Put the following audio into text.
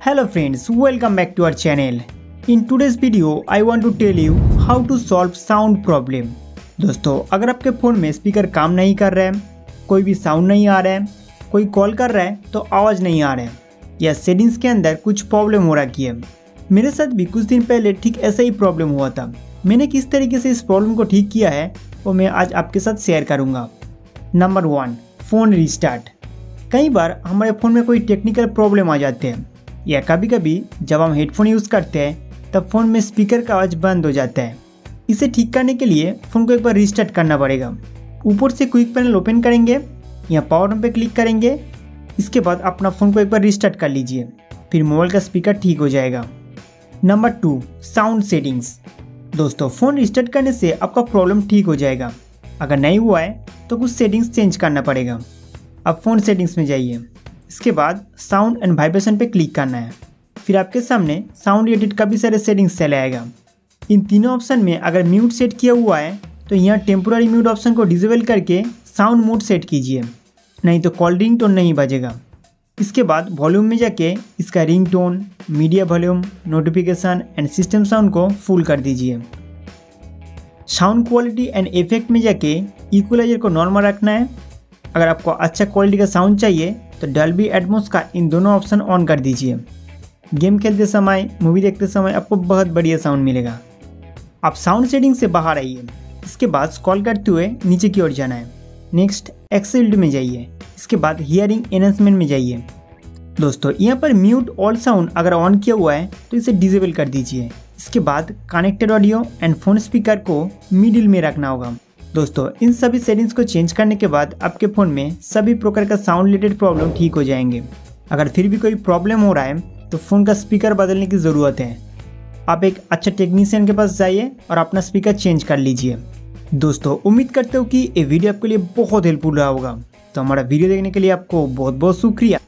Hello friends, welcome back to our channel. In today's video, I want to tell you how to solve sound problem. दोस्तों, अगर आपके phone में speaker काम नहीं कर रहा है, कोई भी साउंड नहीं आ रहा है, कोई कॉल कर रहा है तो आवाज़ नहीं आ रहा है, या सेटिंग्स के अंदर कुछ प्रॉब्लम हो रखी है। मेरे साथ भी कुछ दिन पहले ठीक ऐसा ही प्रॉब्लम हुआ था। मैंने किस तरीके से इस प्रॉब्लम को ठीक किया है वो मैं आज आपके साथ शेयर करूँगा। Number 1, phone restart. कई बार हमारे फ़ोन में कोई टेक्निकल प्रॉब्लम आ जाते हैं, या कभी कभी जब हम हेडफोन यूज़ करते हैं तब फ़ोन में स्पीकर का आवाज़ बंद हो जाता है। इसे ठीक करने के लिए फ़ोन को एक बार रिस्टार्ट करना पड़ेगा। ऊपर से क्विक पैनल ओपन करेंगे या पावर बटन पर क्लिक करेंगे। इसके बाद अपना फ़ोन को एक बार रिस्टार्ट कर लीजिए, फिर मोबाइल का स्पीकर ठीक हो जाएगा। Number 2, sound settings. दोस्तों, फ़ोन रिस्टार्ट करने से आपका प्रॉब्लम ठीक हो जाएगा। अगर नहीं हुआ है तो कुछ सेटिंग्स चेंज करना पड़ेगा। अब फ़ोन सेटिंग्स में जाइए, इसके बाद साउंड एंड वाइब्रेशन पे क्लिक करना है। फिर आपके सामने साउंड रिलेटेड काफ़ी सारे सेटिंग्स चले आएगा। इन तीनों ऑप्शन में अगर म्यूट सेट किया हुआ है तो यहाँ टेम्पोररी म्यूट ऑप्शन को डिसेबल करके साउंड मोड सेट कीजिए, नहीं तो कॉल रिंग टोन नहीं बजेगा। इसके बाद वॉल्यूम में जाके इसका ring tone, media volume, notification and system sound को फुल कर दीजिए। साउंड क्वालिटी एंड इफेक्ट में जाके इक्वलाइजर को नॉर्मल रखना है। अगर आपको अच्छा क्वालिटी का साउंड चाहिए तो डॉल्बी एटमॉस का इन दोनों ऑप्शन ऑन कर दीजिए। गेम खेलते समय, मूवी देखते समय आपको बहुत बढ़िया साउंड मिलेगा। आप साउंड सेटिंग से बाहर आइए, इसके बाद स्क्रॉल करते हुए नीचे की ओर जाना है। नेक्स्ट एक्सेल्ड में जाइए, इसके बाद हियरिंग एनहांसमेंट में जाइए। दोस्तों, यहाँ पर म्यूट ऑल साउंड अगर ऑन किया हुआ है तो इसे डिसेबल कर दीजिए। इसके बाद connected audio and phone speaker को मिडिल में रखना होगा। दोस्तों, इन सभी सेटिंग्स को चेंज करने के बाद आपके फ़ोन में सभी प्रकार का साउंड रिलेटेड प्रॉब्लम ठीक हो जाएंगे। अगर फिर भी कोई प्रॉब्लम हो रहा है तो फ़ोन का स्पीकर बदलने की ज़रूरत है। आप एक अच्छा टेक्नीशियन के पास जाइए और अपना स्पीकर चेंज कर लीजिए। दोस्तों, उम्मीद करते हो कि ये वीडियो आपके लिए बहुत हेल्पफुल रहा होगा। तो हमारा वीडियो देखने के लिए आपको बहुत बहुत शुक्रिया।